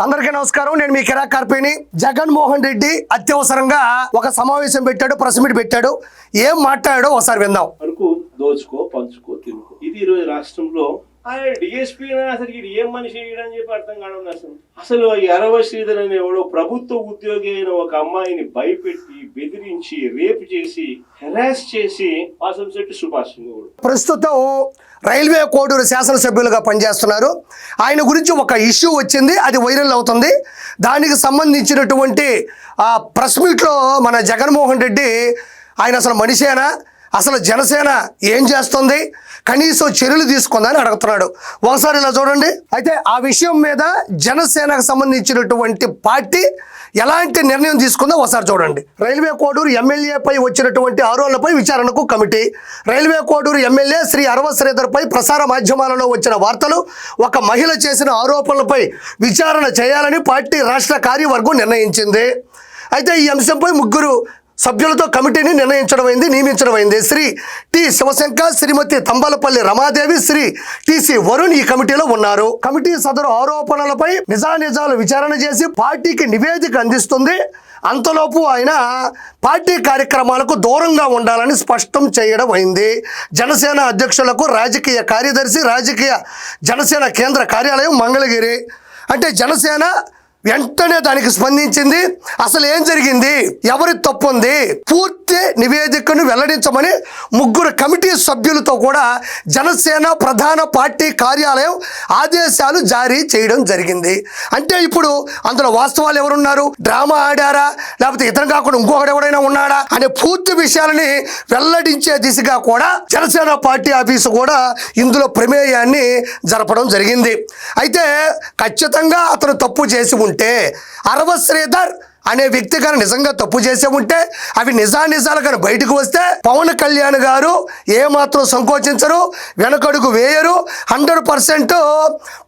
అందరికీ నమస్కారం. నేను మీ కిరా కార్పేని. జగన్మోహన్ రెడ్డి అత్యవసరంగా ఒక సమావేశం పెట్టాడు, ప్రెస్ మీట్ పెట్టాడు. ఏం మాట్లాడాడో ఒకసారి విందాం. అనుకో దోచుకో పంచుకో తినుకో, ఇది ఈరోజు రాష్ట్రంలో డిఎస్పీ అసలు ఇది ఏం మనిషి అని చెప్పి అర్థం కావడం. అసలు ఎరవ శ్రీధర్ అనేవాడు ప్రభుత్వ ఉద్యోగి అయిన ఒక అమ్మాయిని భయపెట్టి బెదిరించి రేపు చేసి హెరాస్ చేసి వాసంశెట్టి సుభాష్ ప్రస్తుతం రైల్వే కోడూరు శాసనసభ్యులుగా పనిచేస్తున్నారు. ఆయన గురించి ఒక ఇష్యూ వచ్చింది, అది వైరల్ అవుతుంది. దానికి సంబంధించినటువంటి ప్రెస్ మీట్లో మన జగన్మోహన్ రెడ్డి ఆయన అసలు మనిషేనా, అసలు జనసేన ఏం చేస్తుంది, కనీసం చర్యలు తీసుకుందని అడుగుతున్నాడు. ఒకసారి ఇలా చూడండి. అయితే ఆ విషయం మీద జనసేనకు సంబంధించినటువంటి పార్టీ ఎలాంటి నిర్ణయం తీసుకుందో ఒకసారి చూడండి. రైల్వే కోడూరు ఎమ్మెల్యేపై వచ్చినటువంటి ఆరోపణలపై విచారణకు committee. Railway Koduru MLA Shri Arava శ్రీధర్పై ప్రసార మాధ్యమాలలో వచ్చిన వార్తలు, ఒక మహిళ చేసిన ఆరోపణలపై విచారణ చేయాలని పార్టీ రాష్ట్ర కార్యవర్గం నిర్ణయించింది. అయితే ఈ అంశంపై ముగ్గురు సభ్యులతో కమిటీని నియమించడమైంది. శ్రీ టి శివశంకర్, శ్రీమతి తంబలపల్లి రమాదేవి, శ్రీ టిసి వరుణ్ ఈ కమిటీలో ఉన్నారు. కమిటీ సదరు ఆరోపణలపై నిజాలు విచారణ చేసి పార్టీకి నివేదిక అందిస్తుంది. అంతలోపు ఆయన పార్టీ కార్యక్రమాలకు దూరంగా ఉండాలని స్పష్టం చేయడం అయింది. జనసేన అధ్యక్షులకు రాజకీయ కార్యదర్శి, జనసేన కేంద్ర కార్యాలయం మంగళగిరి. అంటే జనసేన వెంటనే దానికి స్పందించింది. అసలు ఏం జరిగింది, ఎవరి తప్పు ఉంది, పూర్తి నివేదికను వెల్లడించమని ముగ్గురు కమిటీ సభ్యులతో కూడా జనసేన ప్రధాన పార్టీ కార్యాలయం ఆదేశాలు జారీ చేయడం జరిగింది. అంటే ఇప్పుడు అందులో వాస్తవాలు ఎవరున్నారు, డ్రామా ఆడారా, లేకపోతే ఇతను కాకుండా ఇంకొకటి ఎవరైనా ఉన్నాడా అనే పూర్తి విషయాలని వెల్లడించే దిశగా కూడా జనసేన పార్టీ ఆఫీసు కూడా ఇందులో ప్రమేయాన్ని జరపడం జరిగింది. అయితే ఖచ్చితంగా అతను తప్పు చేసి ఉంటే, అరవ శ్రీధర్ అనే వ్యక్తి కానీ నిజంగా తప్పు చేసే ఉంటే అవి నిజాలు కానీ బయటకు వస్తే పవన్ కళ్యాణ్ గారు ఏమాత్రం సంకోచించరు, వెనకడుగు వేయరు, 100%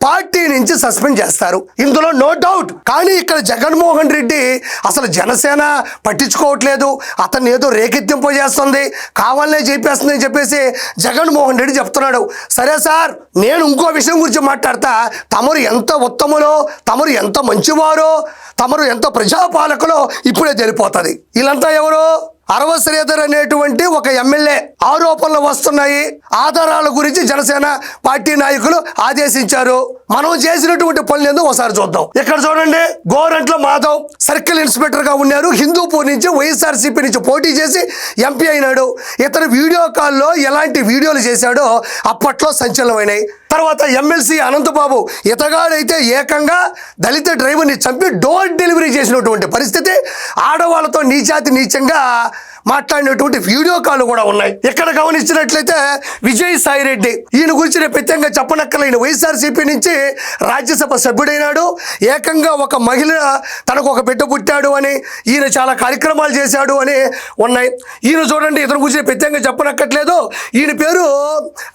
పార్టీ నుంచి సస్పెండ్ చేస్తారు. ఇందులో నో డౌట్. కానీ ఇక్కడ జగన్మోహన్ రెడ్డి అసలు జనసేన పట్టించుకోవట్లేదు, అతన్ని ఏదో రేకెత్తింపు చేస్తుంది, కావాలనే చెప్పేస్తుంది అని చెప్పేసి జగన్మోహన్ రెడ్డి చెప్తున్నాడు. సరే సార్, నేను ఇంకో విషయం గురించి మాట్లాడతా. తమరు ఎంత ఉత్తములో, తమరు ఎంత మంచివారో, తమరు ఎంత ప్రజాపాలకులో ఇప్పుడే తెలిపోతుంది. వీళ్ళంతా ఎవరు? అరవ శ్రీధర్ అనేటువంటి ఒక ఎమ్మెల్యే ఆరోపణలు వస్తున్నాయి. ఆధారాల గురించి జనసేన పార్టీ నాయకులు ఆదేశించారు. మనం చేసినటువంటి పనులు ఏందో ఒకసారి చూద్దాం. ఇక్కడ చూడండి, గోరంట్ల మాధవ్ సర్కిల్ ఇన్స్పెక్టర్ గా ఉన్నారు. హిందూపూర్ నుంచి వైఎస్ఆర్సీపీ నుంచి పోటీ చేసి ఎంపీ అయినాడు. ఇతను వీడియో కాల్లో ఎలాంటి వీడియోలు చేశాడో అప్పట్లో సంచలనమైనాయి. తర్వాత ఎమ్మెల్సీ అనంతబాబు ఇతగాడైతే ఏకంగా దళిత డ్రైవర్ని చంపి డోర్ డెలివరీ చేసినటువంటి పరిస్థితి, ఆడవాళ్ళతో నీచంగా మాట్లాడినటువంటి వీడియో కాల్ కూడా ఉన్నాయి. ఇక్కడ గమనించినట్లయితే విజయసాయి రెడ్డి, ఈయన గురించి నేను ప్రత్యేకంగా చెప్పనక్కర్లేని వైఎస్ఆర్సీపీ నుంచి రాజ్యసభ సభ్యుడైనాడు. ఏకంగా ఒక మహిళ తనకు ఒక బిడ్డ పుట్టాడు అని, ఈయన చాలా కార్యక్రమాలు చేశాడు అని ఉన్నాయి. ఈయన చూడండి, ఇతని గురించి ప్రత్యేకంగా చెప్పనక్కర్లేదు. ఈయన పేరు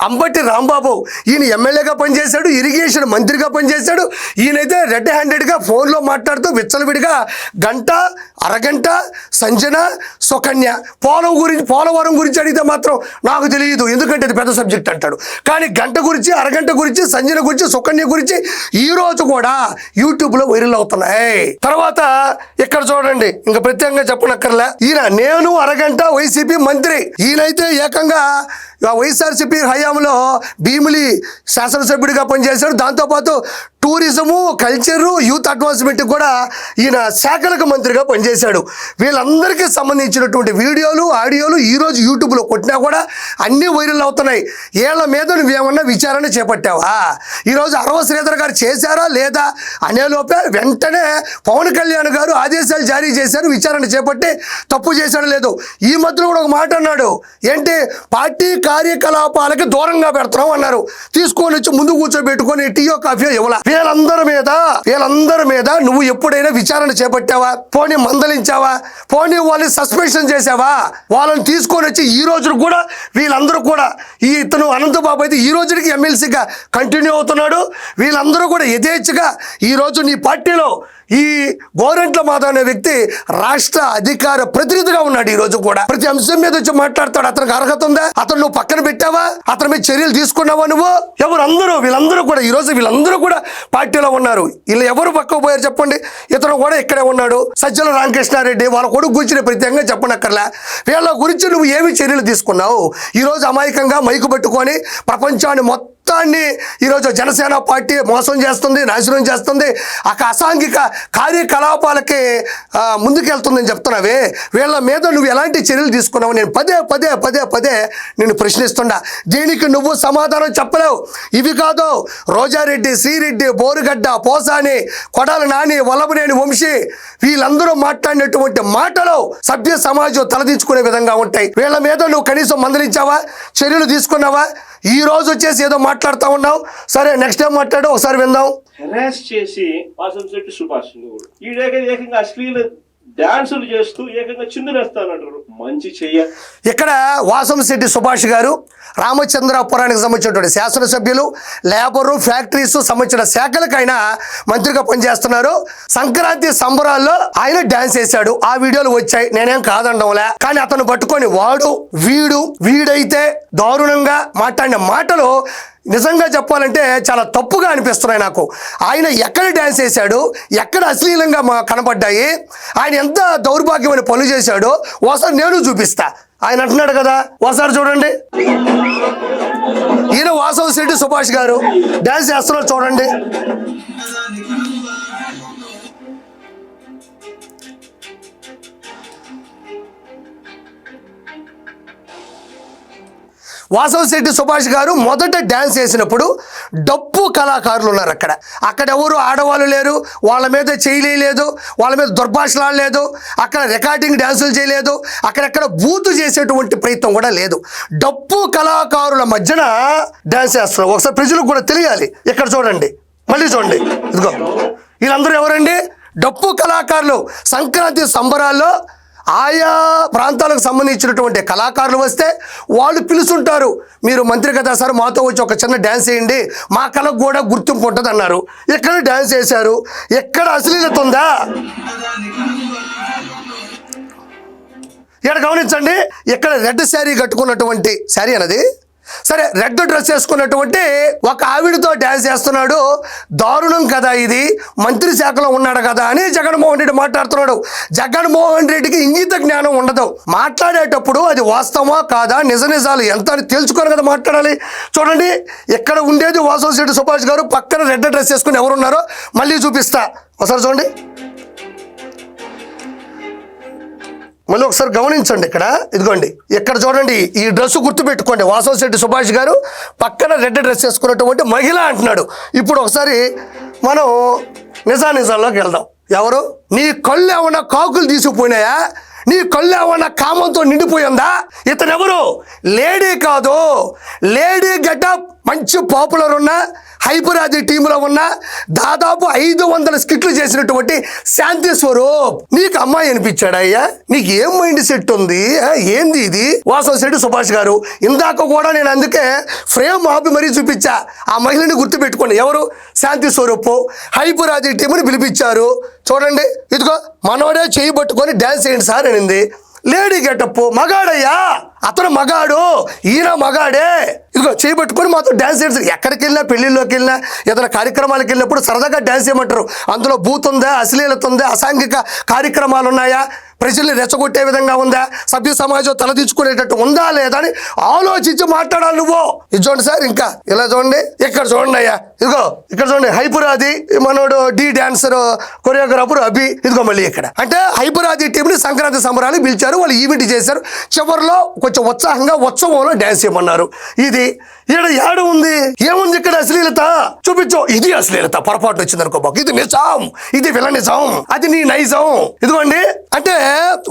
అంబటి రాంబాబు. ఈయన ఎమ్మెల్యేగా పనిచేశాడు, ఇరిగేషన్ మంత్రిగా పనిచేశాడు. ఈయనైతే రెడ్ హ్యాండెడ్గా ఫోన్లో మాట్లాడుతూ విచ్చలవిడిగా గంట అరగంట సంజన సుకన్య పోలవరం గురించి అడిగితే మాత్రం నాకు తెలియదు, ఎందుకంటే ఇది పెద్ద సబ్జెక్ట్ అంటాడు. కానీ గంట గురించి, అరగంట గురించి, సంజన గురించి, సుకన్య గురించి ఈ రోజు కూడా యూట్యూబ్లో వైరల్ అవుతున్నాయి. తర్వాత ఇక్కడ చూడండి, ఇంకా ప్రత్యేకంగా చెప్పనక్కర్లే. ఈయన నేను అరగంట వైసీపీ మంత్రి. ఈయనైతే ఏకంగా వైఎస్ఆర్సీపీ హయాంలో భీమిలి శాసనసభ్యుడిగా పనిచేశాడు. దాంతోపాటు టూరిజము, కల్చరు, యూత్ అడ్వాన్స్మెంట్ కూడా ఈయన శాఖలకు మంత్రిగా పనిచేశాడు. వీళ్ళందరికీ సంబంధించినటువంటి వీడియోలు, ఆడియోలు ఈరోజు యూట్యూబ్లో కొట్టినా కూడా అన్నీ వైరల్ అవుతున్నాయి. వీళ్ళ మీద నువ్వేమన్నా విచారణ చేపట్టావా? ఈరోజు అరవ శ్రీధర్ గారు చేశారా లేదా అనేలోపే వెంటనే పవన్ కళ్యాణ్ గారు ఆదేశాలు జారీ చేశారు, విచారణ చేపట్టి తప్పు చేశాడు లేదు. ఈ మధ్యలో కూడా ఒక మాట అన్నాడు, ఏంటి పార్టీ కార్యకలాపాలకి దూరంగా పెడుతున్నాం అన్నారు. తీసుకొని వచ్చి ముందు కూర్చోబెట్టుకొని టీయో కాఫీయో ఇవ్వాల. వీళ్ళందరి మీద నువ్వు ఎప్పుడైనా విచారణ చేపట్టావా? పోనీ మందలించావా? పోనీ వాళ్ళని సస్పెన్షన్ చేసావా? వాళ్ళని తీసుకొని వచ్చి ఈ రోజు కూడా వీళ్ళందరూ కూడా, ఈ ఇతను అనంతబాబు అయితే ఈ రోజుకి ఎమ్మెల్సీగా కంటిన్యూ అవుతున్నాడు. వీళ్ళందరూ కూడా యథేచ్ఛగా ఈరోజు నీ పార్టీలో ఈ గోరంట్ల మాధవ్ అనే వ్యక్తి రాష్ట్ర అధికార ప్రతినిధిగా ఉన్నాడు. ఈ రోజు కూడా ప్రతి అంశం మీద వచ్చి మాట్లాడతాడు. అతనికి అర్హత ఉందా? అతను నువ్వు పక్కన పెట్టావా? అతని మీద చర్యలు తీసుకున్నావా నువ్వు? ఎవరు అందరూ వీళ్ళందరూ కూడా ఈ రోజు వీళ్ళందరూ కూడా పార్టీలో ఉన్నారు. వీళ్ళు ఎవరు పక్కకు పోయారు చెప్పండి? ఇతను కూడా ఇక్కడే ఉన్నాడు. సజ్జల రామకృష్ణారెడ్డి వాళ్ళ కొడుకు గురించి ప్రత్యేకంగా చెప్పనక్కర్లే. వీళ్ళ గురించి నువ్వు ఏమి చర్యలు తీసుకున్నావు? ఈరోజు అమాయకంగా మైకు పట్టుకొని ప్రపంచాన్ని మొత్తాన్ని ఈరోజు జనసేన పార్టీ మోసం చేస్తుంది, నాశనం చేస్తుంది, అసాంఘిక కార్యకలాపాలకి ముందుకెళ్తుందని చెప్తున్నావే. వీళ్ళ మీద నువ్వు ఎలాంటి చర్యలు తీసుకున్నావు? నేను పదే నేను ప్రశ్నిస్తున్నా. దీనికి నువ్వు సమాధానం చెప్పలేవు. ఇవి కాదు, రోజారెడ్డి, శ్రీరెడ్డి, బోరుగడ్డ, పోసాని, కొడాల నాని, వల్లభనేని వంశీ వీళ్ళందరూ మాట్లాడినటువంటి మాటలు సభ్య సమాజం తలదించుకునే విధంగా ఉంటాయి. వీళ్ళ మీద నువ్వు కనీసం మందలించావా? చర్యలు తీసుకున్నావా? ఈ రోజు వచ్చేసి ఏదో మాట్లాడుతూ ఉన్నావు. సరే, నెక్స్ట్ టైం మాట్లాడు, ఒకసారి విందాం. హెరాస్ చేసి వాసంశెట్టి సుభాష్ ఈ ఏకంగా అశ్లీల డాన్సులు చేస్తూ ఏకంగా చిందులేస్తానంటారు. మంచి చెయ్య. ఇక్కడ వాసంశెట్టి సుభాష్ గారు రామచంద్రాపురానికి సంబంధించినటువంటి శాసనసభ్యులు, లేబరు, ఫ్యాక్టరీస్ సంబంధించిన శాఖలకైనా మంత్రిగా పనిచేస్తున్నారు. సంక్రాంతి సంబరాల్లో ఆయన డాన్స్ చేశాడు. ఆ వీడియోలు వచ్చాయి, నేనేం కాదండంలే. కానీ అతను పట్టుకొని వీడైతే దారుణంగా మాట్లాడిన మాటలు నిజంగా చెప్పాలంటే చాలా తప్పుగా అనిపిస్తున్నాయి నాకు. ఆయన ఎక్కడ డ్యాన్స్ చేశాడు, ఎక్కడ అశ్లీలంగా కనపడ్డాయి, ఆయన ఎంత దౌర్భాగ్యమైన పనులు చేశాడో ఒకసారి నేను చూపిస్తా. ఆయన అంటున్నాడు కదా, ఒకసారి చూడండి. ఈయన వాసంశెట్టి సుభాష్ గారు డ్యాన్స్ చేస్తున్నారు, చూడండి. వాసంశెట్టి సుభాష్ గారు మొదట డ్యాన్స్ చేసినప్పుడు డప్పు కళాకారులు ఉన్నారు. అక్కడ ఎవరు ఆడవాళ్ళు లేరు, వాళ్ళ మీద చేయలేదు, వాళ్ళ మీద దుర్భాషలాడలేదు, అక్కడ రికార్డింగ్ డ్యాన్సులు చేయలేదు, అక్కడెక్కడ బూతు చేసేటువంటి ప్రయత్నం కూడా లేదు. డప్పు కళాకారుల మధ్యన డ్యాన్స్ చేస్తున్నారు. ఒకసారి ప్రజలకు కూడా తెలియాలి. ఇక్కడ చూడండి, మళ్ళీ చూడండి. ఇదిగో వీళ్ళందరూ ఎవరండి? డప్పు కళాకారులు. సంక్రాంతి సంబరాల్లో ఆయా ప్రాంతాలకు సంబంధించినటువంటి కళాకారులు వస్తే వాళ్ళు పిలుచుంటారు. మీరు మంత్రి కదా సార్, మాతో వచ్చి ఒక చిన్న డ్యాన్స్ చేయండి, మా కళకు కూడా గుర్తింపు ఉంటుంది అన్నారు. ఎక్కడ డ్యాన్స్ చేశారు? ఎక్కడ అశ్లీలత ఉందా? ఇక్కడ గమనించండి. ఇక్కడ రెడ్ శారీ కట్టుకున్నటువంటి శారీ అన్నది సరే, రెడ్ డ్రెస్ వేసుకున్నటువంటి ఒక ఆవిడతో డ్యాన్స్ చేస్తున్నాడు. దారుణం కదా ఇది, మంత్రి శాఖలో ఉన్నాడు కదా అని జగన్మోహన్ రెడ్డి మాట్లాడుతున్నాడు. జగన్మోహన్ రెడ్డికి ఇంగిత జ్ఞానం ఉండదు. మాట్లాడేటప్పుడు అది వాస్తవమా కాదా, నిజాలు ఎంత అని తెలుసుకొని కదా మాట్లాడాలి. చూడండి, ఇక్కడ ఉండేది వాసంశెట్టి సుభాష్ గారు, పక్కన రెడ్ డ్రెస్ వేసుకుని ఎవరున్నారో మళ్ళీ చూపిస్తా. ఒకసారి చూడండి, మళ్ళీ ఒకసారి గమనించండి. ఇదిగోండి, ఇక్కడ చూడండి. ఈ డ్రెస్ గుర్తుపెట్టుకోండి. వాసంశెట్టి సుభాష్ గారు పక్కన రెడ్ డ్రెస్ వేసుకున్నటువంటి మహిళ అంటున్నాడు. ఇప్పుడు ఒకసారి మనం నిజాల్లోకి వెళ్దాం. ఎవరు? నీ కళ్ళు ఏమన్నా కాకులు తీసుకుపోయినాయా? నీ కళ్ళు ఏమన్నా కామంతో నిండిపోయిందా? ఇతను ఎవరు? లేడీ కాదు, లేడీ గెటప్, మంచి పాపులర్ ఉన్న హైపరాది టీంలో ఉన్న దాదాపు 500 స్కిట్లు చేసినటువంటి శాంతి స్వరూప్ నీకు అమ్మాయి అనిపించాడు. అయ్యా, నీకు ఏం మైండ్ సెట్ ఉంది? ఏంది ఇది? వాసంశెట్టి సుభాష్ గారు ఇందాక కూడా నేను అందుకే ఫ్రేమ్ ఆపి మరీ చూపించా. ఆ మహిళని గుర్తుపెట్టుకోండి. ఎవరు? శాంతి స్వరూప్. హైపరాది టీంని పిలిపించారు. చూడండి, ఇదిగో మనోడే చేయి పట్టుకొని డ్యాన్స్ చేయండి సార్ అనింది. లేడీ గెటప్, మగాడయ్యా, అతను మగాడు, ఈయన మగాడే. ఇదిగో చేయబట్టుకొని మాతో డ్యాన్స్ చేసి ఎక్కడికి వెళ్ళినా, పెళ్లిళ్ళలోకి వెళ్ళినా, ఏదైనా కార్యక్రమాలకు వెళ్ళినప్పుడు సరదాగా డ్యాన్స్ చేయమంటారు. అందులో బూత్ ఉందా, అశ్లీలత ఉందా, అసాంఘిక కార్యక్రమాలు ఉన్నాయా, ప్రజల్ని రెచ్చగొట్టే విధంగా ఉందా, సభ్య సమాజం తలదించుకునేటట్టు ఉందా లేదా అని ఆలోచించి మాట్లాడాలి నువ్వు. ఇది చూడండి సార్, ఇంకా ఇలా చూడండి, ఇక్కడ చూడండి అయ్యా, ఇదిగో ఇక్కడ చూడండి. హైపరాది మనోడు డి డాన్సర్ కొరియోగ్రాఫర్ అభి. ఇదిగో మళ్ళీ ఇక్కడ అంటే హైపరాది టీంని సంక్రాంతి సంబరాలు పిలిచారు, వాళ్ళు ఈవెంట్ చేశారు. చివరిలో కొంచెం ఉత్సాహంగా ఉత్సవంలో డ్యాన్స్ చేయమన్నారు. ఇది ఇక్కడ ఏడు ఉంది, ఏముంది ఇక్కడ? అశ్లీలత చూపించు. ఇది అశ్లీలత, పొరపాటు వచ్చింది అనుకో బాబు, ఇది నిజం, ఇది విల నిజం, అది నీ నైజం. ఇదిగోండి, అంటే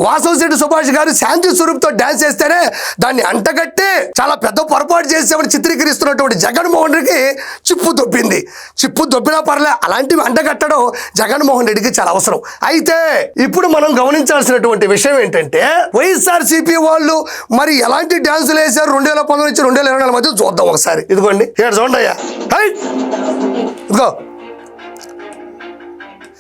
వాసంశెట్టి సుభాష్ గారు శాంతి స్వరూప్తో డ్యాన్స్ చేస్తేనే దాన్ని అంటగట్టి చాలా పెద్ద పొరపాటు చేసేవాడు చిత్రీకరిస్తున్నటువంటి జగన్మోహన్ రెడ్డికి చిప్పు దొబ్బింది. చిప్పు దొబ్బినా పర్లే, అలాంటివి అంటగట్టడం జగన్మోహన్ రెడ్డికి చాలా అవసరం. అయితే ఇప్పుడు మనం గమనించాల్సినటువంటి విషయం ఏంటంటే, వైఎస్ఆర్సీపీ వాళ్ళు మరి ఎలాంటి డ్యాన్సులు వేశారు 2019 నుంచి 2024 మధ్య చూద్దాం ఒకసారి. ఇదిగోండి, ఇక్కడ చూడండి అయ్యా, ఇదిగో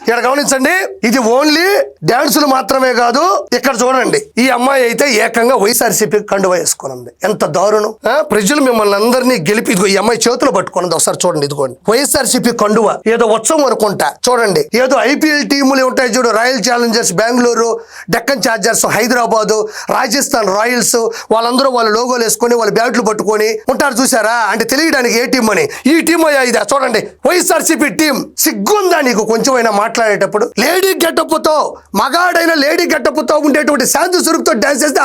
ఇక్కడ గమనించండి, ఇది ఓన్లీ డాన్సులు మాత్రమే కాదు. ఇక్కడ చూడండి, ఈ అమ్మాయి అయితే ఏకంగా వైఎస్ఆర్సీపీ కండువా వేసుకున్నది. ఎంత దారుణం! ప్రజలు మిమ్మల్ని అందరినీ గెలిపి, ఇదిగో ఈ అమ్మాయి చేతులు పట్టుకున్నది. ఒకసారి చూడండి, ఇదిగోండి వైఎస్ఆర్సీపీ కండువా. ఏదో ఉత్సవం అనుకుంటా. చూడండి, ఏదో ఐపీఎల్ టీములు ఉంటాయి చూడు, royal Challengers Bengaluru, Deccan chargers Hyderabad, Rajasthan Royals, వాళ్ళందరూ వాళ్ళ లోగోలు వేసుకొని వాళ్ళ బ్యాట్లు పట్టుకొని ఉంటారు చూసారా? అంటే తెలియడానికి ఏ టీం అని. ఈ టీం అయ్యా ఇదా? చూడండి, వైఎస్ఆర్సీపీ టీం. సిగ్గుందా నీకు కొంచెమైనా మాట్లాడేటప్పుడు? లేడీ గెటప్తో, మగాడైన లేడీ గెటప్తో ఉండేటువంటి శాంతి స్వరూప్తో డాన్స్ చేస్తే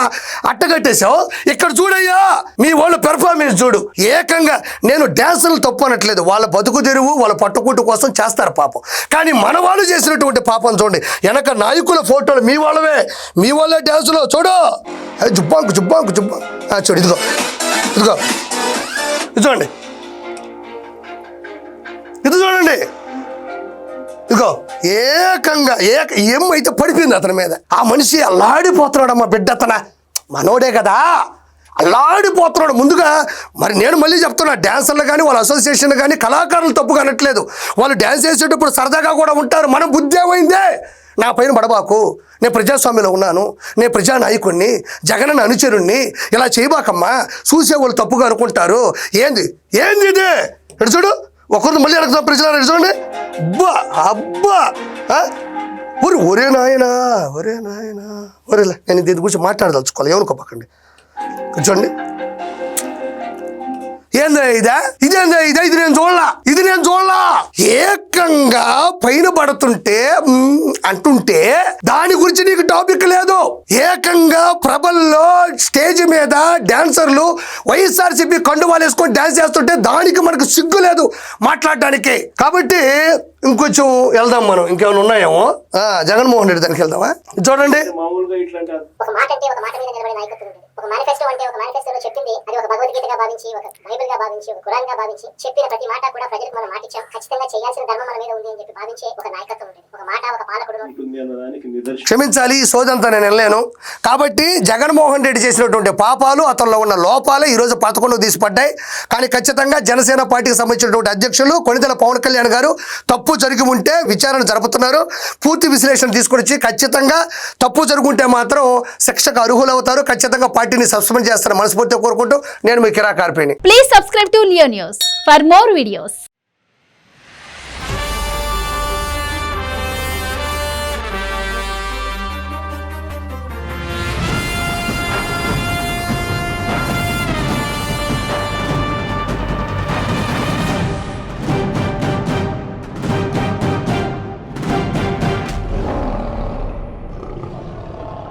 అట్టగట్టేశావు. ఇక్కడ చూడయ్యా, మీ వాళ్ళ పెర్ఫార్మెన్స్ చూడు. ఏకంగా నేను డాన్సులు తప్పు అనట్లేదు, వాళ్ళ బతుకు తెరువు, వాళ్ళ పట్టుకుంటు కోసం చేస్తారు పాపం. కానీ మన వాళ్ళు చేసినటువంటి పాపం చూడండి. వెనక నాయకుల ఫోటోలు మీ వాళ్ళవే, మీ వాళ్ళే డాన్సులో చూడు. జుబ్బాంకు జుబ్బాంకు జుబ్బాంకు చూడు. ఇదిగో ఇదిగో ఇది చూడండి, ఇది చూడండి, ఇదిగో ఏకంగా ఏమైతే పడిపోయింది అతని మీద. ఆ మనిషి అల్లాడిపోతున్నాడు. అమ్మ బిడ్డ అతన మనోడే కదా, అల్లాడిపోతున్నాడు. ముందుగా మరి నేను మళ్ళీ చెప్తున్నా, డ్యాన్సర్లు కానీ వాళ్ళ అసోసియేషన్ కానీ కళాకారులు తప్పుగా అనట్లేదు. వాళ్ళు డ్యాన్స్ చేసేటప్పుడు సరదాగా కూడా ఉంటారు. మనం బుద్ధి ఏమైందే, నా పైన పడబాకు, నేను ప్రజాస్వామ్యంలో ఉన్నాను, నేను ప్రజానాయకుడిని, జగన్ అనుచరుణ్ణి, ఇలా చేయబాకమ్మా, చూసేవాళ్ళు తప్పుగా అనుకుంటారు. ఏంది ఏంది ఇది? ఎడు చూడు, ఒకరిని మళ్ళీ అడుగుతాం ప్రజలు. చూడండి, అబ్బా అబ్బా, ఒరే నాయనా, ఒరే నాయనా, ఒరేలా. నేను దీని గురించి మాట్లాడదలుచుకోవాలి, ఏమనుకోపకండి. చూడండి, ఏందా ఇదా? ఇదేందా ఇదా? ఇది నేను చూడలా. ఏకంగా పైన పడుతుంటే అంటుంటే దాని గురించి నీకు టాపిక్ లేదు. ఏకంగా ప్రభల్లో స్టేజ్ మీద డాన్సర్లు వైఎస్ఆర్సీపీ కండువాలు వేసుకొని డాన్స్ చేస్తుంటే దానికి మనకు సిగ్గు లేదు మాట్లాడడానికి. కాబట్టి ఇంకొంచెం వెళ్దాం మనం, ఇంకేమైనా ఉన్నాయేమో. జగన్మోహన్ రెడ్డి దానికి వెళ్దామా? చూడండి, మామూలుగా ఇట్లా అంటారు. ఒక మాట అంటే ఒక మాట మీద నిలబడే నాయకత్వం ఉంటుంది. ఒక మేనిఫెస్టో అంటే ఒక మేనిఫెస్టోలో చెప్పింది అది ఒక భగవద్గీతగా భావించి, ఒక బైబిల్ గా భావించి, ఒక ఖురాన్ గా భావించి చెప్పిన ప్రతి మాట కూడా ప్రజలకు మనం మాటిచ్చాం, ఖచ్చితంగా చేయాల్సిన ధర్మం మన మీద ఉంది అని చెప్పి భావించే ఒక నాయకత్వం ఉంటుంది. ఒక మాట ఒక పాలకుడు ఉంటుంది అన్నదానికి నిదర్శనం. క్షమించాలి, ఈ సోదంతా నేను వెళ్ళాను. కాబట్టి జగన్మోహన్ రెడ్డి చేసినటువంటి పాపాలు, అతనిలో ఉన్న లోపాలే ఈరోజు 11 తీసిపడ్డాయి. కానీ ఖచ్చితంగా జనసేన పార్టీకి సంబంధించినటువంటి అధ్యక్షులు కొణిదెల పవన్ కళ్యాణ్ గారు తప్పు జరిగి ఉంటే విచారణ జరుపుతున్నారు. పూర్తి విశ్లేషణ తీసుకొచ్చి ఖచ్చితంగా తప్పు జరుగుంటే మాత్రం శిక్షకు అర్హులవుతారు. ఖచ్చితంగా పార్టీని సస్పెండ్ చేస్తారని మనస్ఫూర్తిగా కోరుకుంటూ నేను మీ కిరా కార్పేని. Please subscribe to Leo News for more videos.